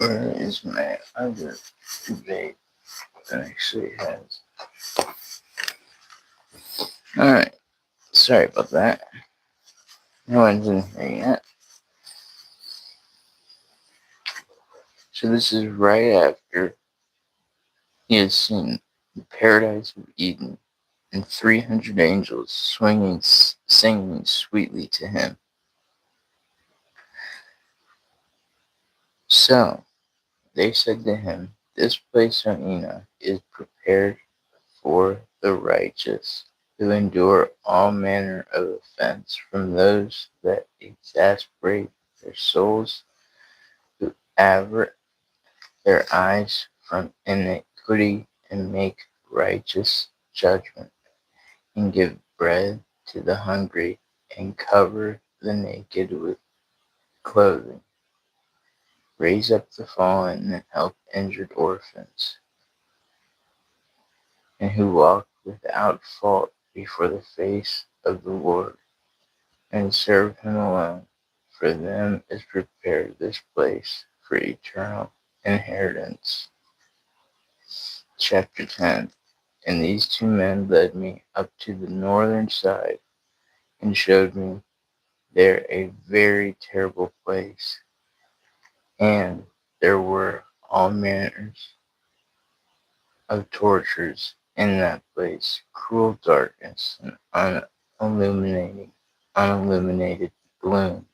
Where is my other vape that actually has? Alright, sorry about that. No one's in here yet. So this is right after he has seen the paradise of Eden and 300 angels singing sweetly to him. So they said to him, "This place, O Enoch, is prepared for the righteous, who endure all manner of offense from those that exasperate their souls, who avert their eyes from iniquity and make righteous judgment, and give bread to the hungry, and cover the naked with clothing, raise up the fallen, and help injured orphans, and who walk without fault before the face of the Lord, and serve him alone. For them is prepared this place for eternal inheritance." Chapter 10. And these two men led me up to the northern side, and showed me there a very terrible place, and there were all manners of tortures in that place, cruel darkness, and unilluminated gloom.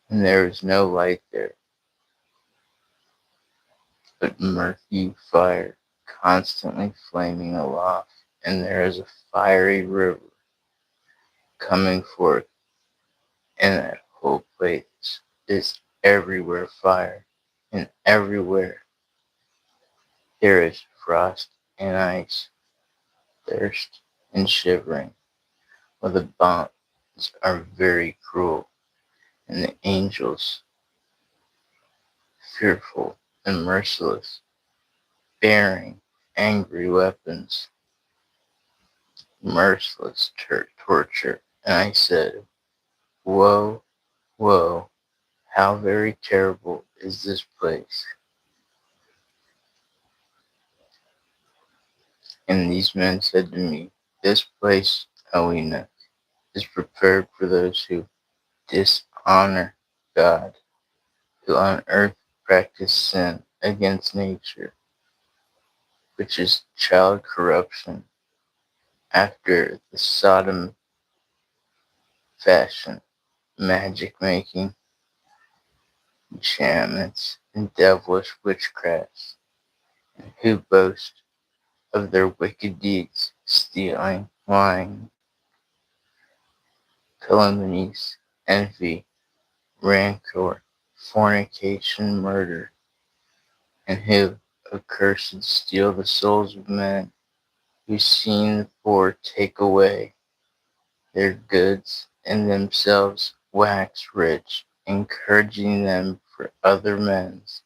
And there is no light there, but murky fire constantly flaming aloft, and there is a fiery river coming forth, and that whole place is everywhere fire, and everywhere there is frost and ice, thirst and shivering, while the bonds are very cruel, and the angels fearful and merciless, bearing angry weapons, merciless torture. And I said, "Woe, woe, how very terrible is this place." And these men said to me, "This place, O Enoch, is prepared for those who dishonor God, who on earth practice sin against nature, which is child corruption, after the Sodom fashion, magic making, enchantments, and devilish witchcrafts, and who boast of their wicked deeds, stealing, lying, calumnies, envy, rancor, fornication, murder, and who, accursed, steal the souls of men, who seeing the poor take away their goods, and themselves wax rich, encouraging them for other men's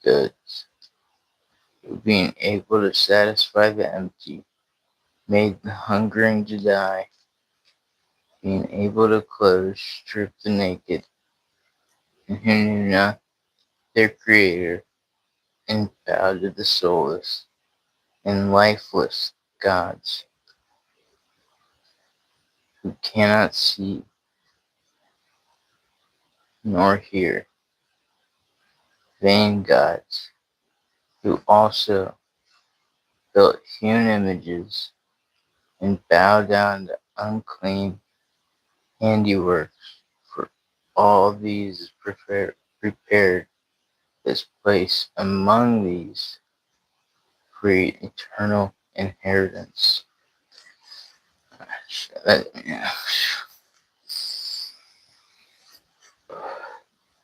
goods, who being able to satisfy the empty, made the hungering to die, being able to clothe, strip the naked, and who knew not their Creator, and bowed to the soulless and lifeless gods, who cannot see nor hear, vain gods, who also built hewn images, and bow down to unclean handiworks. For all these is prepared this place among these for eternal inheritance. Yeah.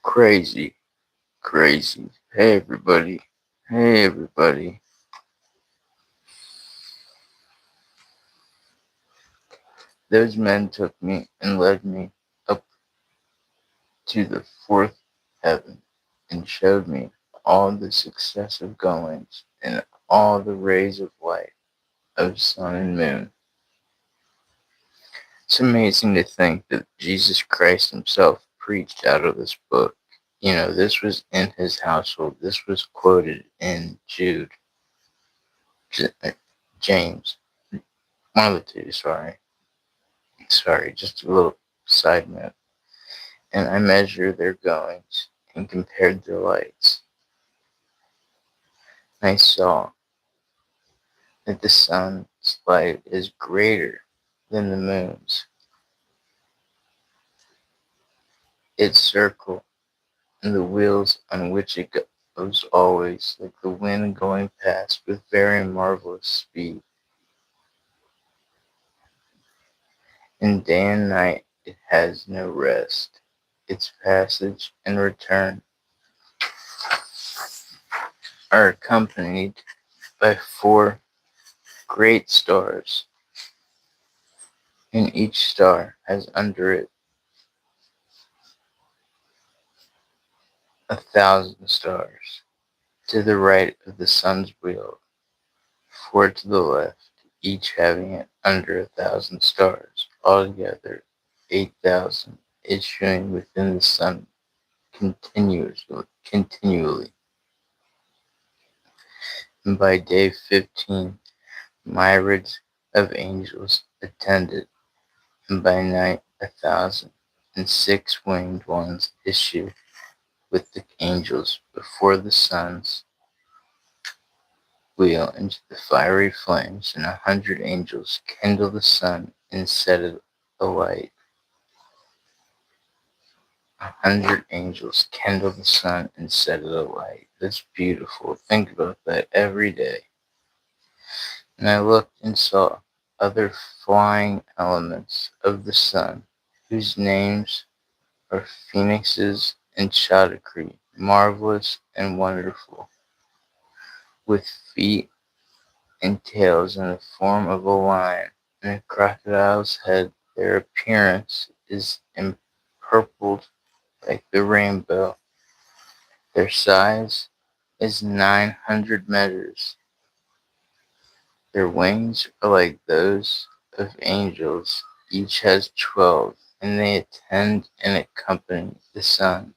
Crazy, crazy. Hey everybody. Hey everybody. Those men took me and led me up to the fourth heaven, and showed me all the successive goings, and all the rays of light of sun and moon. It's amazing to think that Jesus Christ himself preached out of this book. This was in his household. This was quoted in Jude, James, one of the two, sorry. Sorry, just a little side note. And I measured their goings and compared their lights. And I saw that the sun's light is greater than the moon's. Its circle and the wheels on which it goes always, like the wind going past with very marvelous speed. And day and night it has no rest. Its passage and return are accompanied by 4 great stars, and each star has under it 1,000 stars. To the right of the sun's wheel, 4 to the left, each having it under 1,000 stars, altogether 8,000, issuing within the sun continually. And by day 15, myriads of angels attended, and by night 1,006 winged ones issue with the angels before the sun's wheel into the fiery flames, and 100 angels kindle the sun and set it alight. 100 angels kindle the sun and set it alight. That's beautiful. Think about that every day. And I looked and saw other flying elements of the sun, whose names are phoenixes and chaudiceae, marvelous and wonderful, with feet and tails in the form of a lion and a crocodile's head. Their appearance is empurpled like the rainbow. Their size is 900 meters. Their wings are like those of angels. Each has 12, and they attend and accompany the sun,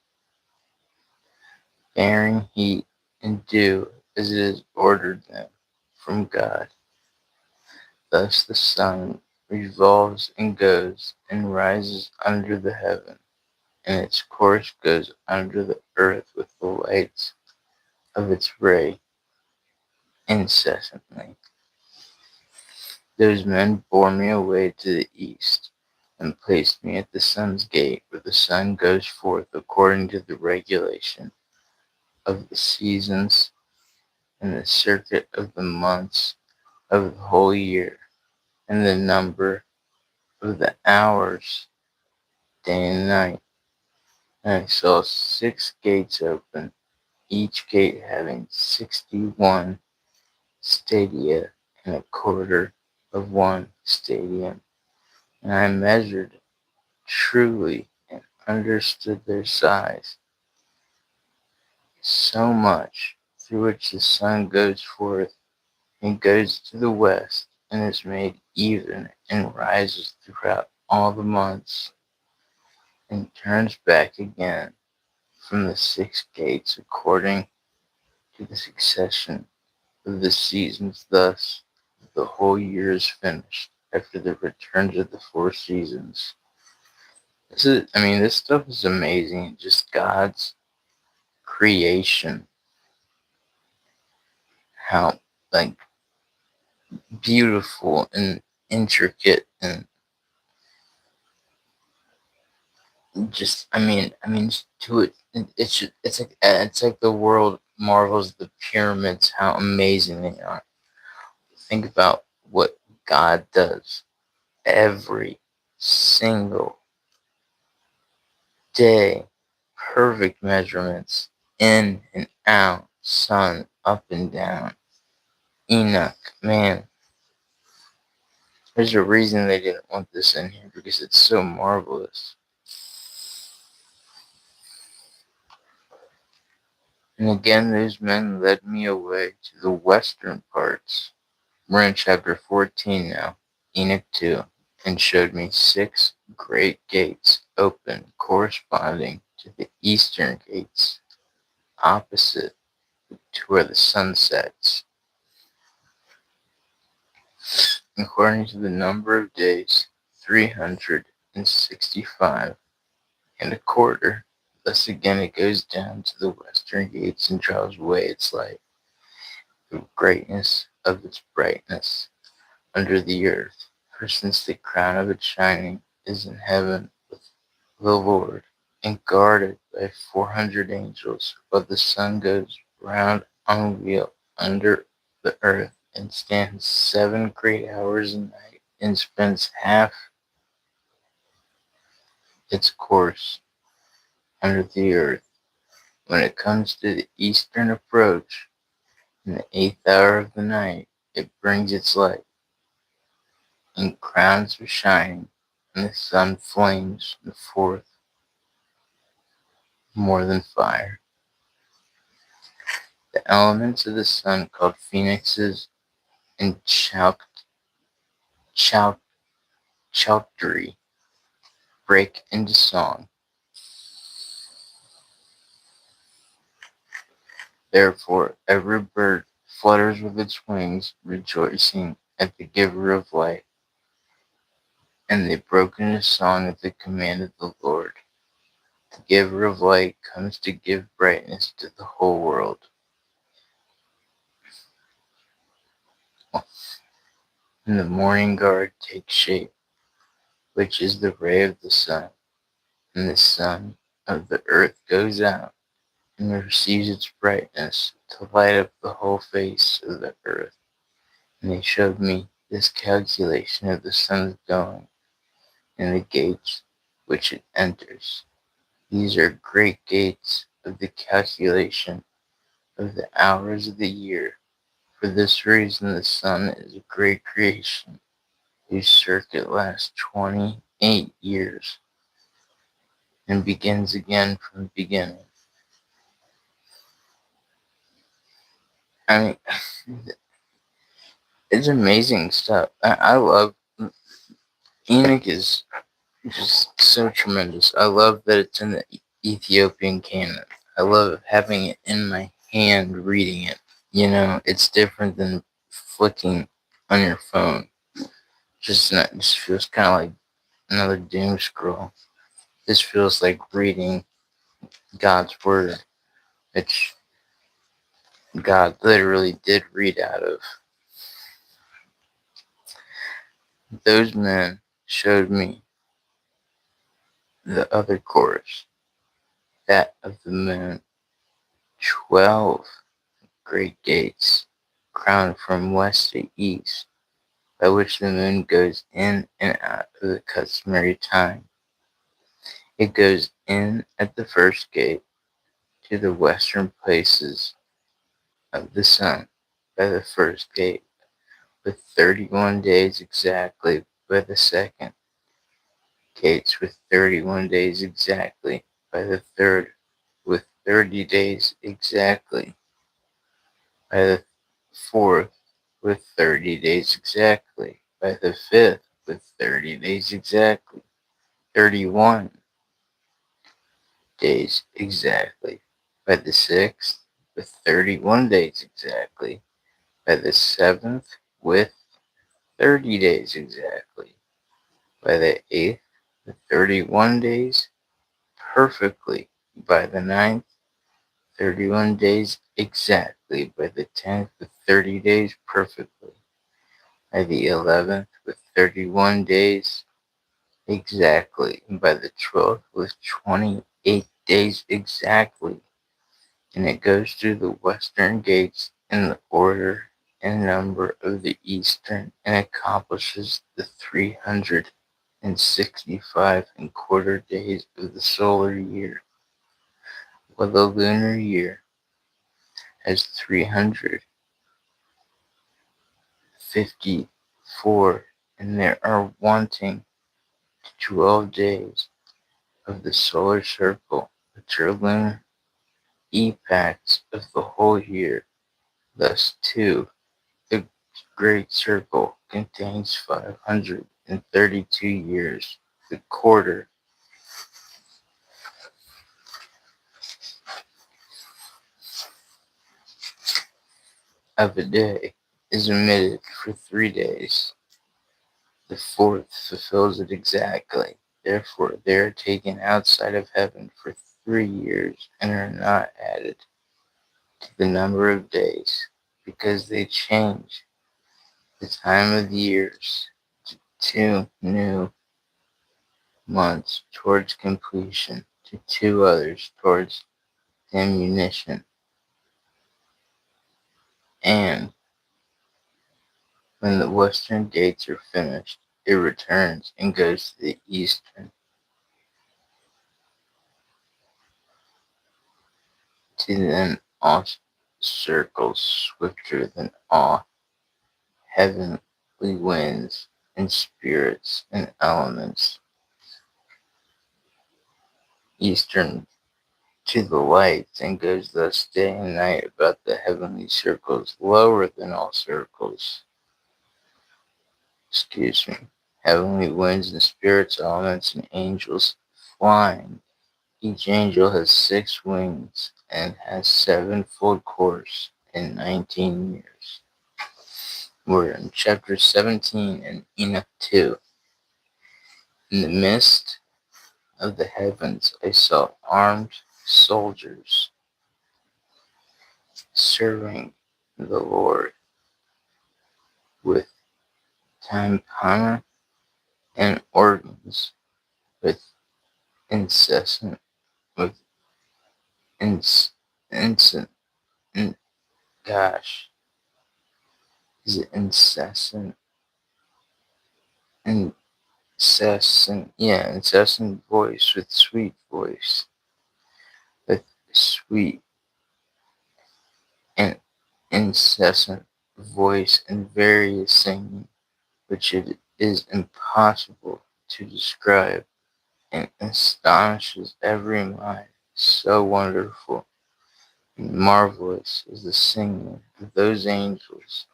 bearing heat and dew as it is ordered them from God. Thus the sun revolves and goes and rises under the heaven, and its course goes under the earth with the lights of its ray incessantly. Those men bore me away to the east, and placed me at the sun's gate, where the sun goes forth according to the regulation of the seasons and the circuit of the months of the whole year, and the number of the hours, day and night. And I saw 6 gates open, each gate having 61 stadia and a quarter of 1 stadium. And I measured truly and understood their size, so much, through which the sun goes forth and goes to the west, and is made even and rises throughout all the months, and turns back again from the 6 gates according to the succession of the seasons. Thus the whole year is finished after the returns of the 4 seasons. This stuff is amazing. Just God's creation. How, like, beautiful and intricate, and just, to it, it's like the world marvels at the pyramids, how amazing they are. Think about what God does every single day. Perfect measurements, in and out, sun up and down. Enoch, man, there's a reason they didn't want this in here, because it's so marvelous. And again those men led me away to the western parts. We're in chapter 14 now, Enoch 2. and showed me 6 great gates open corresponding to the eastern gates, opposite to where the sun sets, according to the number of days, 365 and a quarter. Thus again it goes down to the western gates and draws away its light, the greatness of its brightness, under the earth. For since the crown of its shining is in heaven with the Lord, and guarded by 400 angels, while the sun goes round on a wheel under the earth, and stands 7 great hours a night, and spends half its course under the earth. When it comes to the eastern approach, in the 8th hour of the night, it brings its light, and crowns are shining, and the sun flames forth more than fire. The elements of the sun, called phoenixes and chalcedony, break into song. Therefore every bird flutters with its wings, rejoicing at the giver of light. And they broke into song at the command of the Lord. The giver of light comes to give brightness to the whole world. And the morning guard takes shape, which is the ray of the sun. And the sun of the earth goes out and receives its brightness to light up the whole face of the earth. And they showed me this calculation of the sun's going, and the gates which it enters. These are great gates of the calculation of the hours of the year. For this reason the sun is a great creation, whose circuit lasts 28 years, and begins again from the beginning. I mean, it's amazing stuff. I love Enoch is just so tremendous. I love that it's in the Ethiopian canon. I love having it in my hand reading it. You know, it's different than flicking on your phone. Just feels kind of like another doom scroll. This feels like reading God's word, which God literally did read out of. Those men showed me the other course, that of the moon, 12 great gates, crowned from west to east, by which the moon goes in and out of the customary time. It goes in at the first gate to the western places of the sun by the first gate, with 31 days exactly by the second gates, with 31 days exactly by the third, with 30 days exactly by the fourth, with 30 days exactly by the fifth, with 30 days exactly, 31 days exactly by the sixth, with 31 days exactly by the seventh, with 30 days exactly by the eighth, with 31 days perfectly by the ninth, 31 days exactly by the 10th, with 30 days perfectly by the 11th, with 31 days exactly by the 12th, with 28 days exactly. And it goes through the western gates in the order and number of the eastern, and accomplishes the 365 and 1/4 days of the solar year, while the lunar year has 354, and there are wanting 12 days of the solar circle, which are lunar epochs of the whole year. Thus, too, the great circle contains 132 years. The quarter of a day is omitted for 3 days. The fourth fulfills it exactly. Therefore, they are taken outside of heaven for 3 years and are not added to the number of days, because they change the time of the years to 2 new months towards completion, to 2 others towards diminution. And when the western gates are finished, it returns and goes to the eastern. To them all circles swifter than all heavenly winds and spirits and elements. Eastern to the lights, and goes thus day and night about the heavenly circles, lower than all circles. Heavenly winds and spirits, elements, and angels flying. Each angel has 6 wings and has 7-fold course in 19 years. We're in chapter 17 and Enoch 2. In the midst of the heavens I saw armed soldiers serving the Lord with timpani and organs, with incessant, with incessant, gosh, is it incessant? Incessant voice, with sweet voice, with sweet and incessant voice, and various singing, which it is impossible to describe, and astonishes every mind. So wonderful and marvelous is the singing of those angels,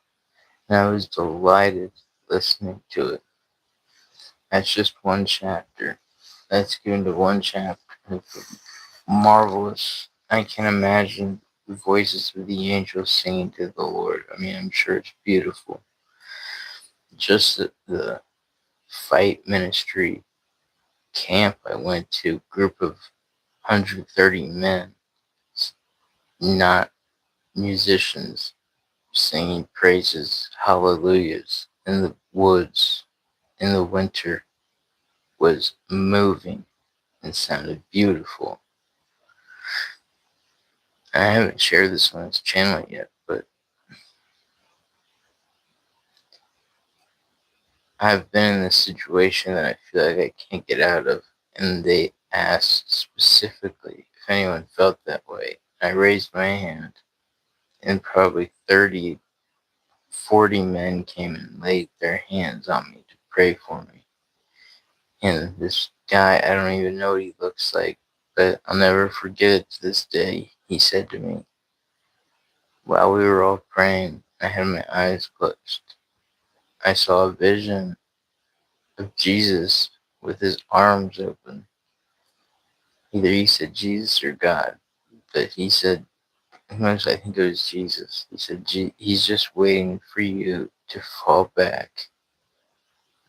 and I was delighted listening to it. That's just one chapter. That's given to one chapter. It's marvelous. I can imagine the voices of the angels singing to the Lord. I mean, I'm sure it's beautiful. Just the fight ministry camp I went to, group of 130 men, not musicians, singing praises, hallelujahs in the woods in the winter, was moving and sounded beautiful. I haven't shared this on this channel yet, but I've been in this situation that I feel like I can't get out of, and they asked specifically if anyone felt that way. I raised my hand, and probably 30, 40 men came and laid their hands on me to pray for me. And this guy, I don't even know what he looks like, but I'll never forget it to this day. He said to me, while we were all praying, I had my eyes closed. I saw a vision of Jesus with his arms open. Either he said Jesus or God, but he said, I think it was Jesus. He said, he's just waiting for you to fall back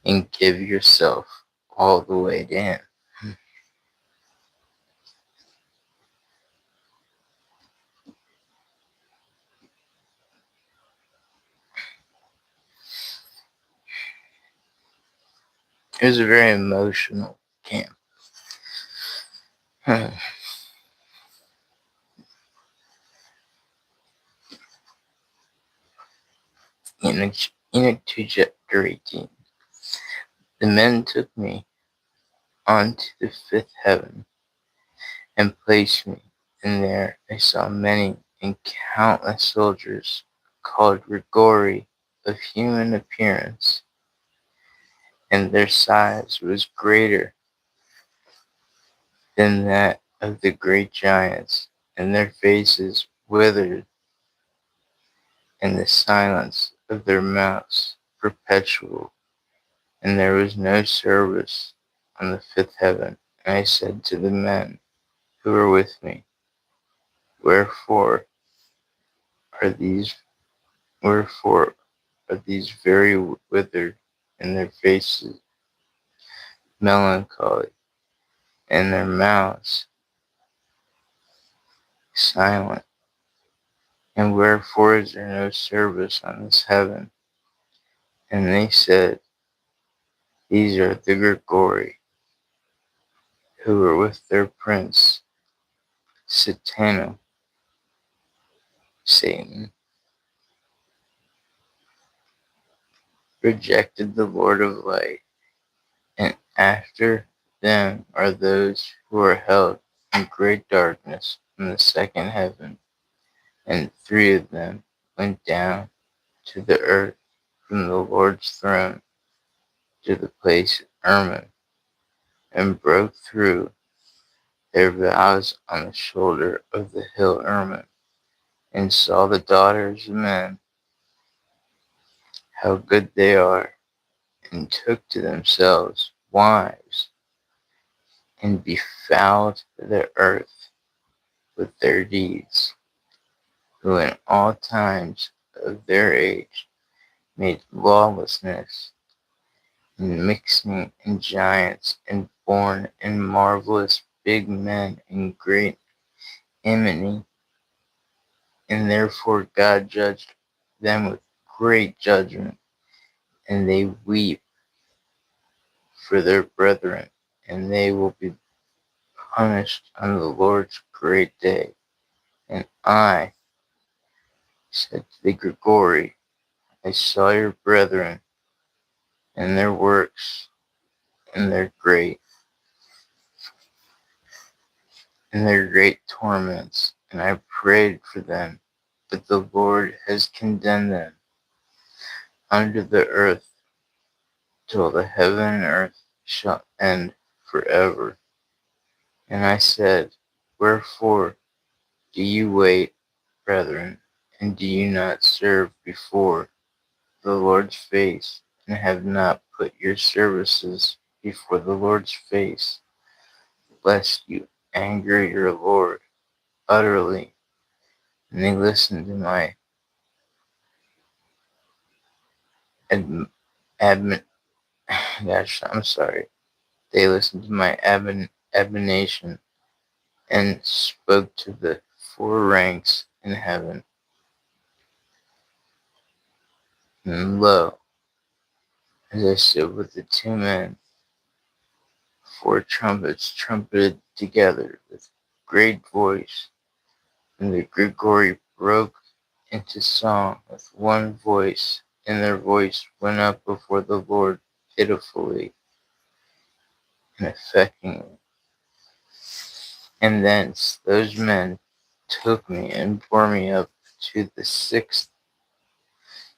and give yourself all the way down. It was a very emotional camp. Enoch 2 chapter 18. The men took me onto the 5th heaven and placed me, and there I saw many and countless soldiers called Rigori, of human appearance, and their size was greater than that of the great giants, and their faces withered, and the silence of their mouths perpetual, and there was no service on the fifth heaven. And I said to the men who were with me, Wherefore are these wherefore are these very withered, and their faces melancholy, and their mouths silent? And wherefore is there no service on this heaven? And they said, These are the Grigori, who were with their prince, Satan, rejected the Lord of light, and after them are those who are held in great darkness in the second heaven. And 3 of them went down to the earth from the Lord's throne to the place Hermon, and broke through their vows on the shoulder of the hill Hermon, and saw the daughters of men, how good they are, and took to themselves wives, and befouled the earth with their deeds, who in all times of their age made lawlessness, and mixing in giants, and born in marvelous big men and great enmity, and therefore God judged them with great judgment, and they weep for their brethren, and they will be punished on the Lord's great day. And I said to the Grigori, I saw your brethren and their works and their great torments, and I prayed for them, but the Lord has condemned them under the earth till the heaven and earth shall end forever. And I said, Wherefore do you wait, brethren, and do you not serve before the Lord's face, and have not put your services before the Lord's face, lest you anger your Lord utterly? And they listened to my They listened to my admonition, and spoke to the 4 ranks in heaven. And lo, as I stood with the 2 men, 4 trumpets trumpeted together with great voice, and the Grigori broke into song with one voice, and their voice went up before the Lord pitifully and affectingly. And thence those men took me and bore me up to the 6th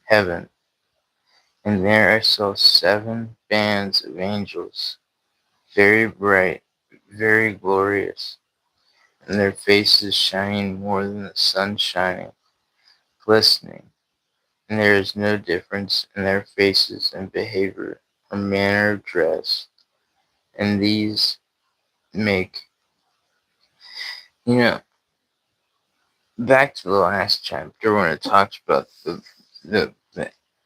heaven, and there I saw 7 bands of angels, very bright, very glorious, and their faces shining more than the sun shining, glistening, and there is no difference in their faces and behavior or manner of dress. And these make, you know, back to the last chapter when it talks about the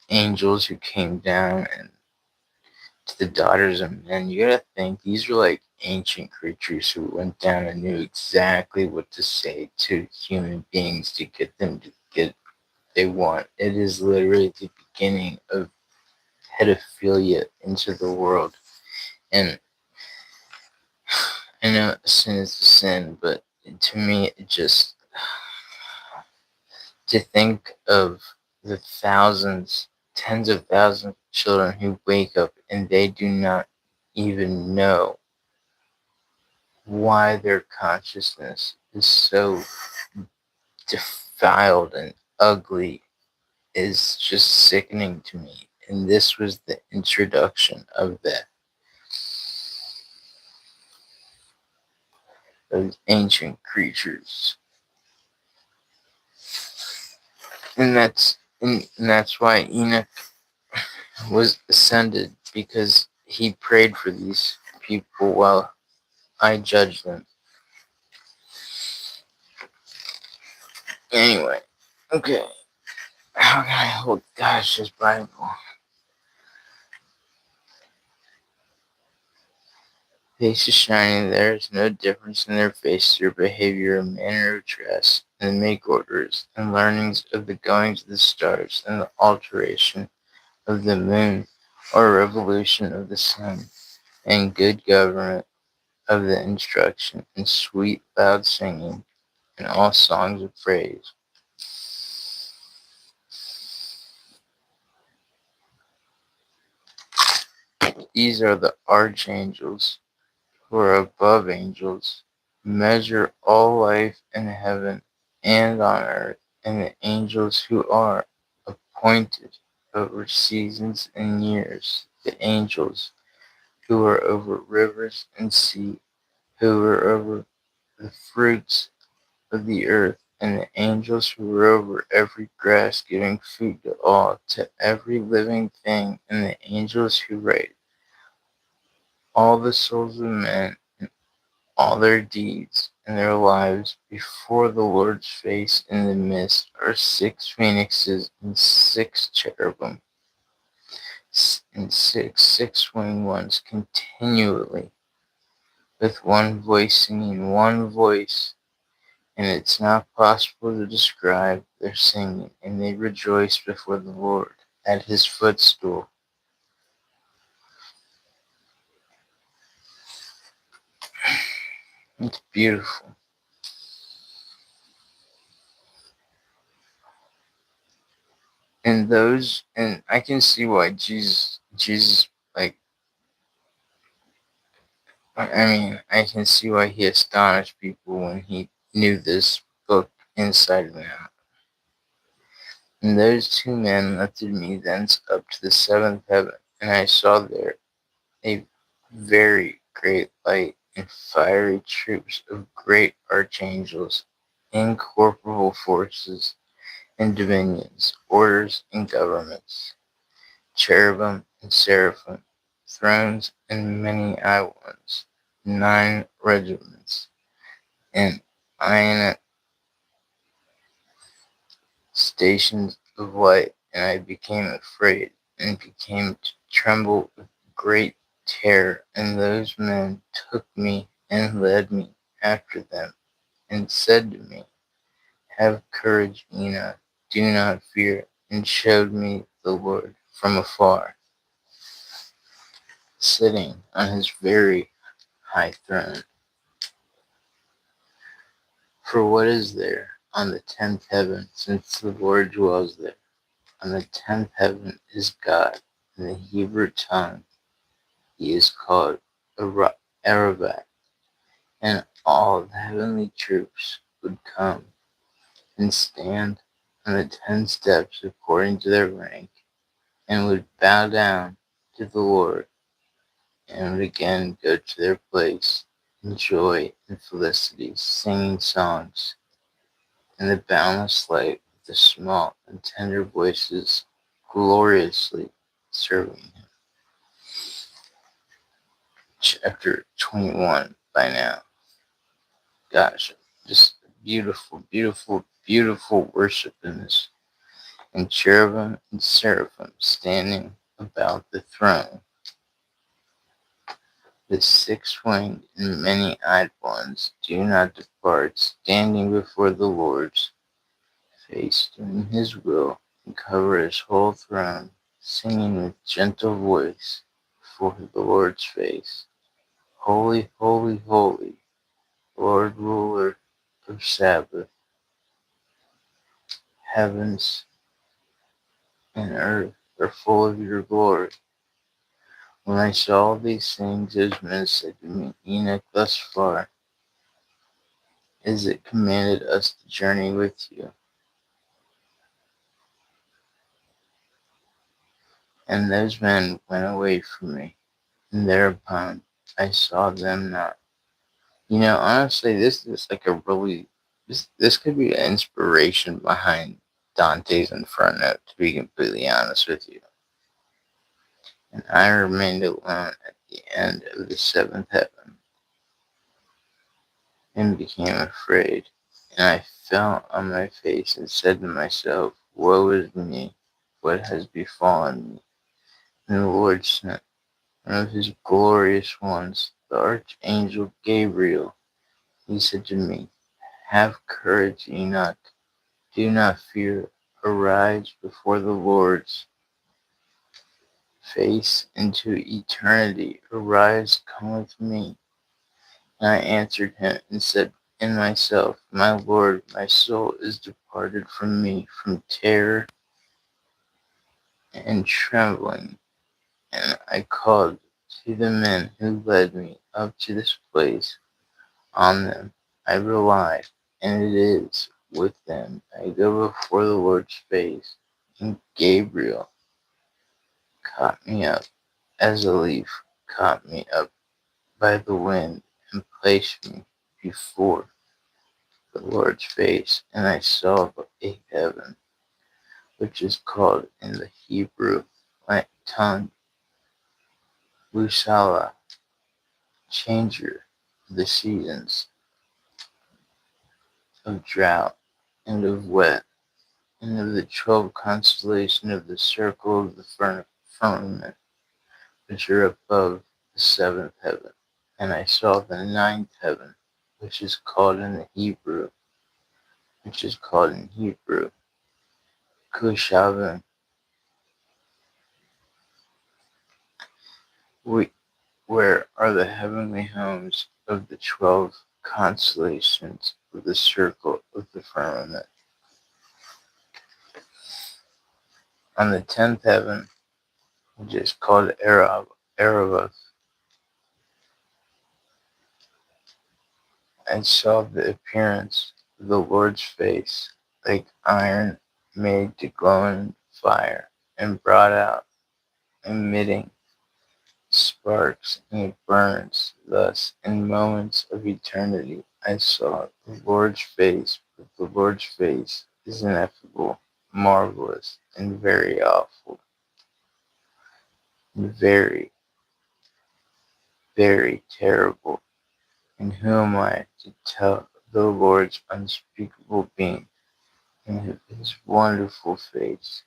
angels who came down and to the daughters of men. You gotta think these were like ancient creatures who went down and knew exactly what to say to human beings to get them to get what they want. It is literally the beginning of pedophilia into the world. And I know sin is a sin, but to me, it just, to think of the thousands, tens of thousands of children who wake up and they do not even know why their consciousness is so defiled and ugly is just sickening to me. And this was the introduction of those ancient creatures. And that's why Enoch was ascended because he prayed for these people while I judged them. Anyway, okay. How can I hold this Bible? Face is shining, there is no difference in their face, their behavior, and manner of dress, and the make orders, and learnings of the goings of the stars, and the alteration of the moon, or revolution of the sun, and good government of the instruction, and sweet loud singing, and all songs of praise. These are the archangels, who are above angels, measure all life in heaven and on earth, and the angels who are appointed over seasons and years, the angels who are over rivers and sea, who are over the fruits of the earth, and the angels who are over every grass, giving food to all, to every living thing, and the angels who write all the souls of men, all their deeds and their lives before the Lord's face. In the midst are 6 phoenixes and 6 cherubim, and six-winged ones continually, with one voice singing one voice, and it's not possible to describe their singing, and they rejoice before the Lord at his footstool. It's beautiful. And I can see why Jesus, like, I mean, I can see why he astonished people when he knew this book inside and out. And those 2 men lifted me thence up to the 7th heaven, and I saw there a very great light, and fiery troops of great archangels, incorporeal forces, and dominions, orders, and governments, cherubim and seraphim, thrones and many-eyed ones, 9 regiments, and iron stations of light, and I became afraid, and became to tremble with great terror. And those men took me and led me after them, and said to me, Have courage, Enoch, do not fear, and showed me the Lord from afar, sitting on his very high throne. For what is there on the 10th heaven, since the Lord dwells there? On the 10th heaven is God. In the Hebrew tongue he is called Arabat, and all the heavenly troops would come and stand on the 10 steps according to their rank, and would bow down to the Lord, and would again go to their place in joy and felicity, singing songs in the boundless light with the small and tender voices, gloriously serving him. Chapter 21 by now. Gosh, just beautiful, beautiful, beautiful worship in this. And cherubim and seraphim standing about the throne. The 6-winged and many-eyed ones do not depart, standing before the Lord's face, doing his will, and cover his whole throne, singing with gentle voice before the Lord's face. Holy, holy, holy, Lord, ruler of Sabbath, heavens and earth are full of your glory. When I saw these things, those men said to me, Enoch, thus far is it commanded us to journey with you. And those men went away from me, and thereupon I saw them not. Honestly, this is like a really, this could be an inspiration behind Dante's Inferno, to be completely honest with you. and I remained alone at the end of the seventh heaven, and became afraid. And I fell on my face and said to myself, Woe is me, what has befallen me? And the Lord sent one of his glorious ones, the archangel Gabriel. He said to me, Have courage, Enoch. Do not fear. Arise before the Lord's face into eternity. Arise, come with me. And I answered him and said in myself, My Lord, my soul is departed from me from terror and trembling. And I called to the men who led me up to this place. On them I rely, and it is with them I go before the Lord's face. And Gabriel caught me up as a leaf, caught me up by the wind, and placed me before the Lord's face. And I saw the eighth heaven, which is called in the Hebrew tongue Lusala, changer of the seasons of drought and of wet, and of the 12 constellations of the circle of the firmament, which are above the seventh heaven. And I saw the ninth heaven, which is called in Hebrew, Kushavim, where are the heavenly homes of the 12 constellations of the circle of the firmament. On the 10th heaven, which is called Erevath, I saw the appearance of the Lord's face, like iron made to glow in fire, and brought out, emitting sparks, and it burns. Thus, in moments of eternity, I saw the Lord's face, but the Lord's face is ineffable, marvelous, and very awful, and very, very terrible. And who am I to tell the Lord's unspeakable being and his wonderful face?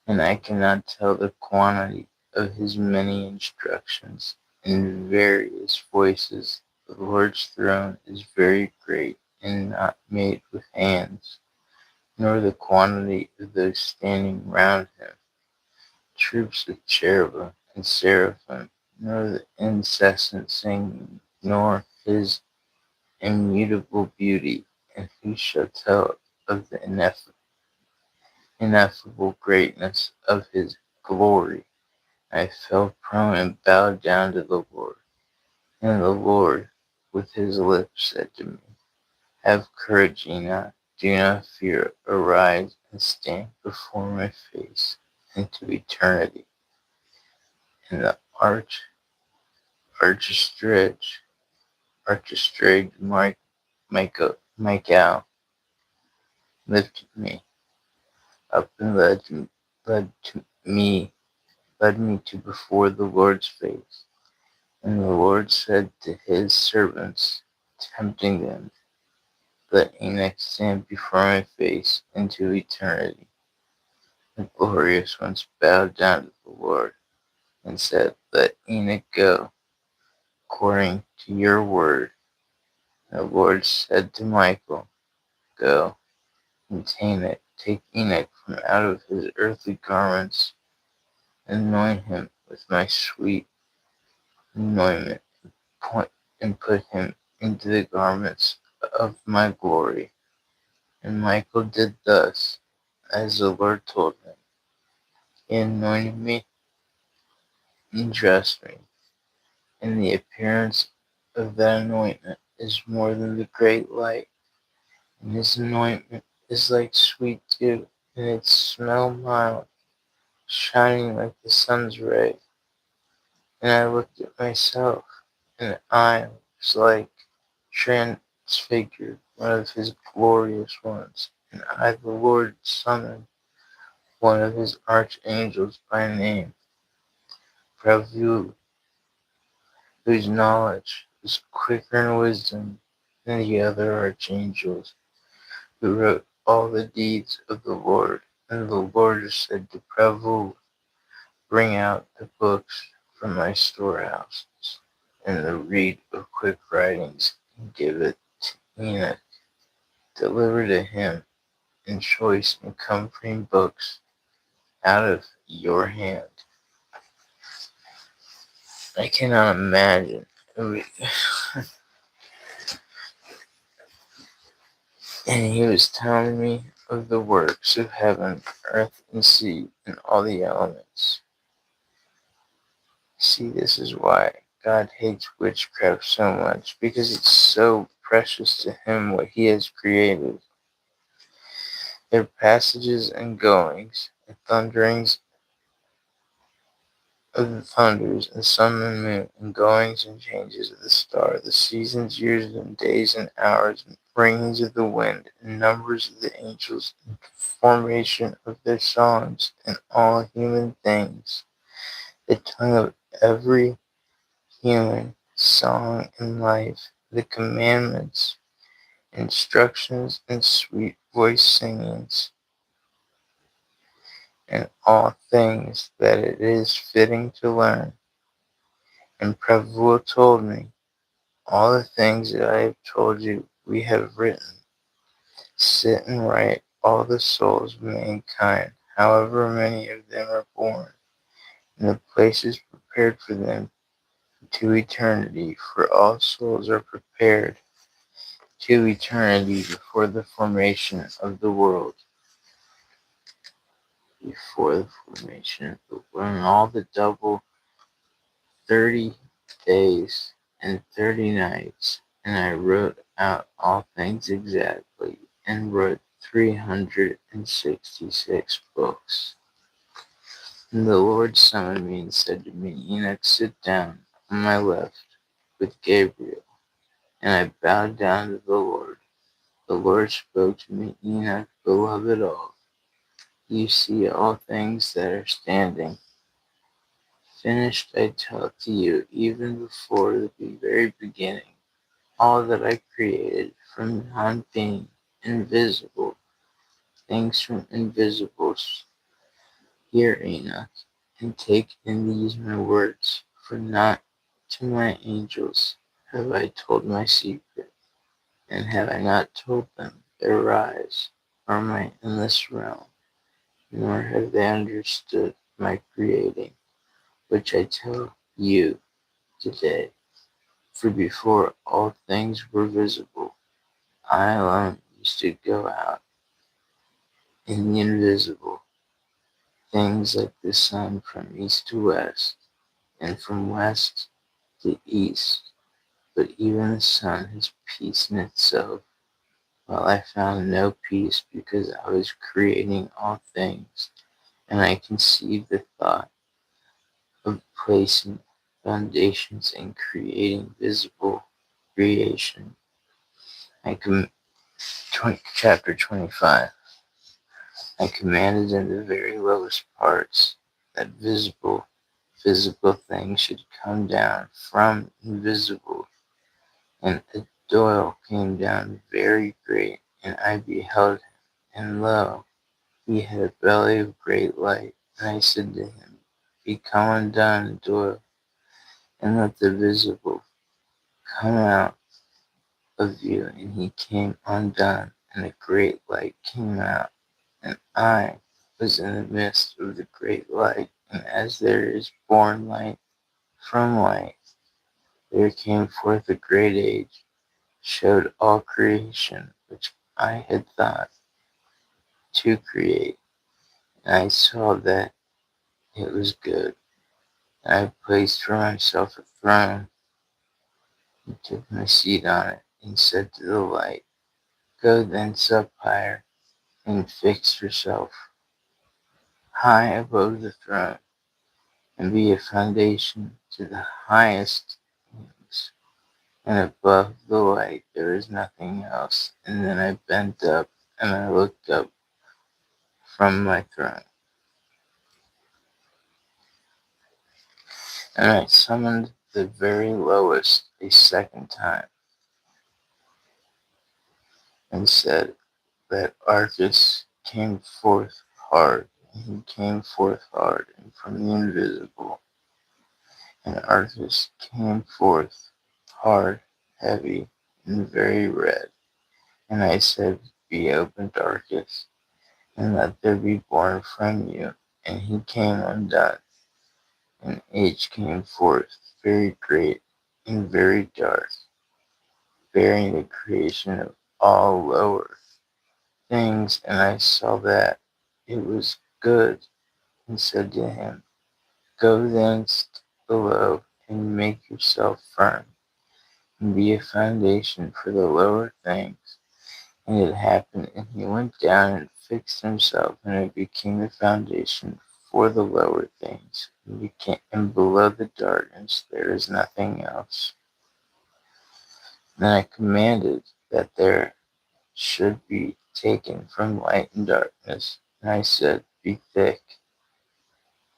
And I cannot tell the quantity of his many instructions in various voices. The Lord's throne is very great and not made with hands, nor the quantity of those standing round him, troops of cherubim and seraphim, nor the incessant singing, nor his immutable beauty. And who shall tell of the ineffable greatness of his glory? I fell prone and bowed down to the Lord. And the Lord, with his lips, said to me, Have courage, Enoch. Do not fear. Arise and stand before my face into eternity. And the archistrage Michael lifted me up and led me to before the Lord's face. And the Lord said to his servants, tempting them, Let Enoch stand before my face into eternity. The glorious ones bowed down to the Lord and said, Let Enoch go, according to your word. And the Lord said to Michael, Go, take Enoch from out of his earthly garments, and anoint him with my sweet anointment, and put him into the garments of my glory. And Michael did thus, as the Lord told him. He anointed me and dressed me, and the appearance of that anointment is more than the great light, and his anointment is like sweet dew, and its smell mild, shining like the sun's ray. And I looked at myself, and I was like transfigured, one of his glorious ones. And I, the Lord, summoned one of his archangels by name, Prabhu, whose knowledge is quicker in wisdom than the other archangels, who wrote all the deeds of the Lord. And the Lord said to Prabhu, bring out the books from my storehouses, and the reed of quick writings, and give it to Enoch. Deliver to him in choice and comforting books out of your hand. I cannot imagine. And he was telling me of the works of heaven, earth, and sea, and all the elements. See, this is why God hates witchcraft so much, because it's so precious to him what he has created. Their passages and goings, and thunderings of the thunders, and sun and moon, and goings and changes of the star, the seasons, years, and days, and hours, and bringings of the wind, and numbers of the angels, and formation of their songs, and all human things, the tongue of every human song and life, the commandments, instructions, and sweet voice singings, and all things that it is fitting to learn. And Prabhu told me, all the things that I have told you we have written. Sit and write all the souls of mankind, however many of them are born, in the places prepared for them to eternity, for all souls are prepared to eternity before the formation of the world. Before the formation of the world, and all the double 30 days and 30 nights, and I wrote out all things exactly, and wrote 366 books. And the Lord summoned me and said to me, Enoch, sit down on my left with Gabriel. And I bowed down to the Lord. The Lord spoke to me, Enoch, beloved all, you see all things that are standing. Finished I tell to you, even before the very beginning, all that I created from non-being, invisible, things from invisibles. Hear, Enoch, and take in these my words, for not to my angels have I told my secret, and have I not told them their rise, or my endless realm, nor have they understood my creating, which I tell you today. For before all things were visible, I alone used to go out in the invisible, things like the sun from east to west, and from west to east. But even the sun has peace in itself, while I found no peace because I was creating all things, and I conceived the thought of placing foundations and creating visible creation. Chapter 25. I commanded in the very lowest parts that physical things should come down from invisible, and a doyle came down very great, and I beheld him, and lo, he had a belly of great light, and I said to him, become undone, doyle, and let the visible come out of you, and he came undone, and a great light came out, and I was in the midst of the great light, and as there is born light from light, there came forth a great age, showed all creation which I had thought to create, and I saw that it was good. And I placed for myself a throne, and took my seat on it, and said to the light, go thence up higher, and fix yourself high above the throne, and be a foundation to the highest things. And above the light there is nothing else. And then I bent up, and I looked up from my throne. And I summoned the very lowest a second time, and said that Arcus came forth hard, and he came forth hard, and from the invisible, and Arcus came forth hard, heavy, and very red. And I said, Be opened, Arcus, and let there be born from you. And he came undone, and H came forth very great and very dark, bearing the creation of all lower things. And I saw that it was good, and said to him, Go thence below, and make yourself firm, and be a foundation for the lower things. And it happened, and he went down and fixed himself, and it became the foundation for the lower things. And below the darkness there is nothing else. Then I commanded that there should be taken from light and darkness, and I said, Be thick.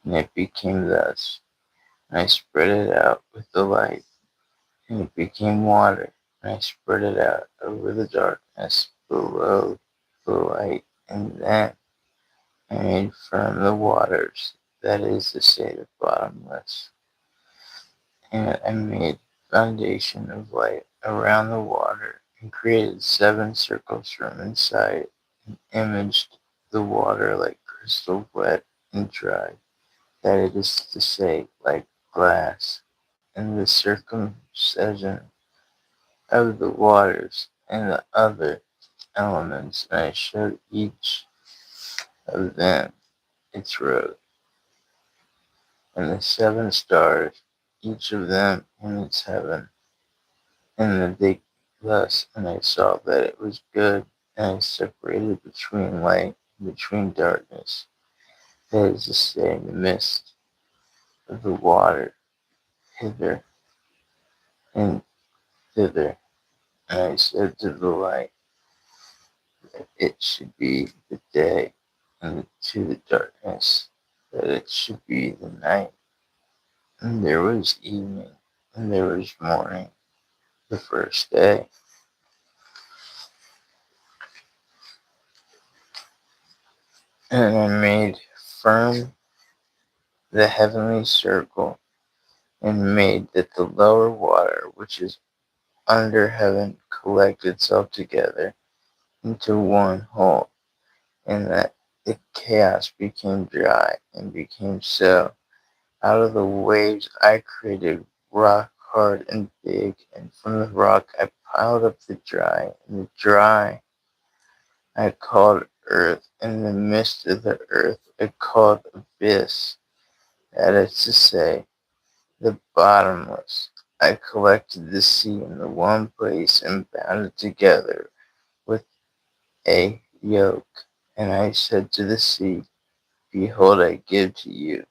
And it became thus. And I spread it out with the light, and it became water, and I spread it out over the darkness below the light, and then I made firm the waters, that is to say, the bottomless. And I made foundation of light around the water, and created 7 circles from inside, and imaged the water like crystal wet and dry, that is to say, like glass, and the circumcision of the waters and the other elements, and I showed each of them its road, and the 7 stars, each of them in its heaven, and the day thus. And I saw that it was good, and I separated between light and between darkness, that is to say, the mist of the water hither and thither. And I said to the light that it should be the day, and to the darkness that it should be the night. And there was evening, and there was morning, the first day. And I made firm the heavenly circle, and made that the lower water which is under heaven collect itself together into one whole, and that the chaos became dry, and became so. Out of the waves I created rock hard and big, and from the rock I piled up the dry, and the dry I called earth, and the midst of the earth I called abyss, that is to say, the bottomless. I collected the sea in the one place, and bound it together with a yoke. And I said to the sea, Behold, I give to you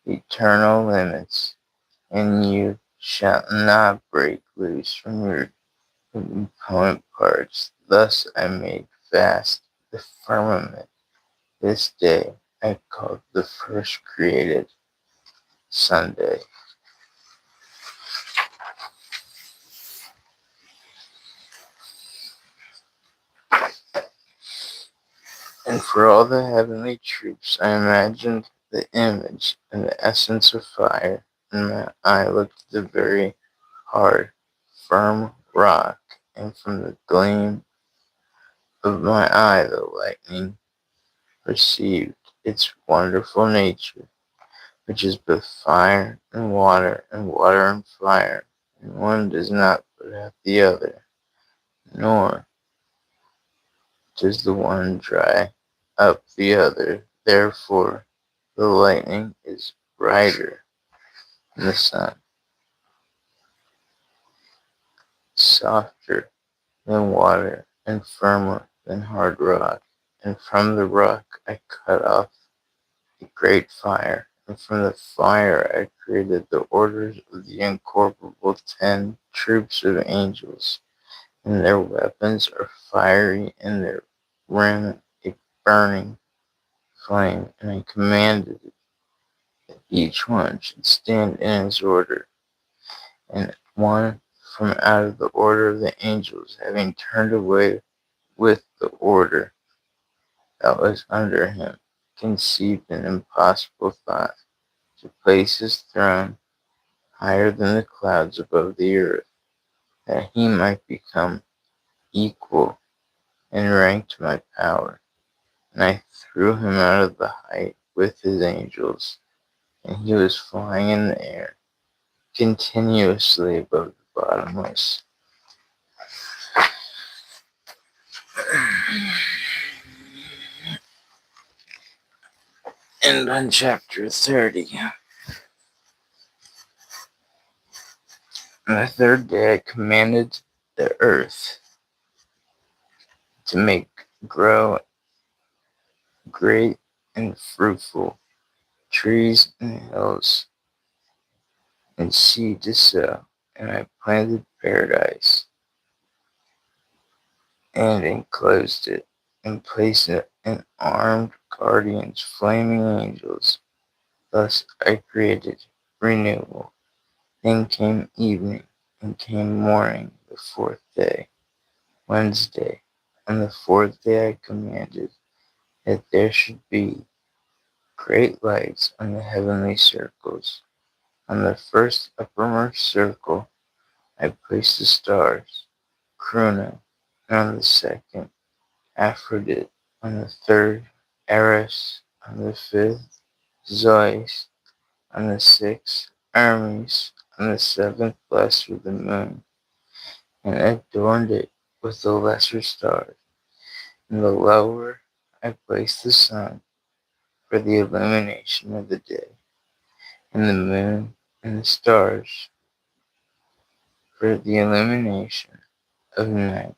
eternal limits, and you shall not break loose from your component parts. Thus I made fast the firmament. This day I called the first created Sunday. And for all the heavenly troops I imagined the image and the essence of fire, and my eye looked at the very hard, firm rock, and from the gleam of my eye the lightning perceived its wonderful nature, which is both fire and water and fire, and one does not put out the other, nor does the one dry up the other. Therefore the lightning is brighter than the sun, softer than water, and firmer than hard rock. And from the rock I cut off a great fire, and from the fire I created the orders of the incorporeal 10 troops of angels, and their weapons are fiery, and their rim a burning flame. And I commanded Each one should stand in his order, and one from out of the order of the angels, having turned away with the order that was under him, conceived an impossible thought, to place his throne higher than the clouds above the earth, that he might become equal in rank to my power. And I threw him out of the height with his angels, and he was flying in the air, continuously above the bottomless. And on chapter 30, on the third day I commanded the earth to make grow great and fruitful trees and hills, and seed to sow. And I planted paradise, and enclosed it, and placed it in armed guardians, flaming angels. Thus I created renewal. Then came evening, and came morning, the fourth day, Wednesday. On the fourth day I commanded that there should be great lights on the heavenly circles. On the first uppermost circle I placed the stars, Corona, and on the second Aphrodite, on the third Eris, on the fifth Zeus, on the sixth Hermes, on the seventh blessed with the moon, and adorned it with the lesser stars. In the lower I placed the sun for the illumination of the day, and the moon and the stars for the illumination of night.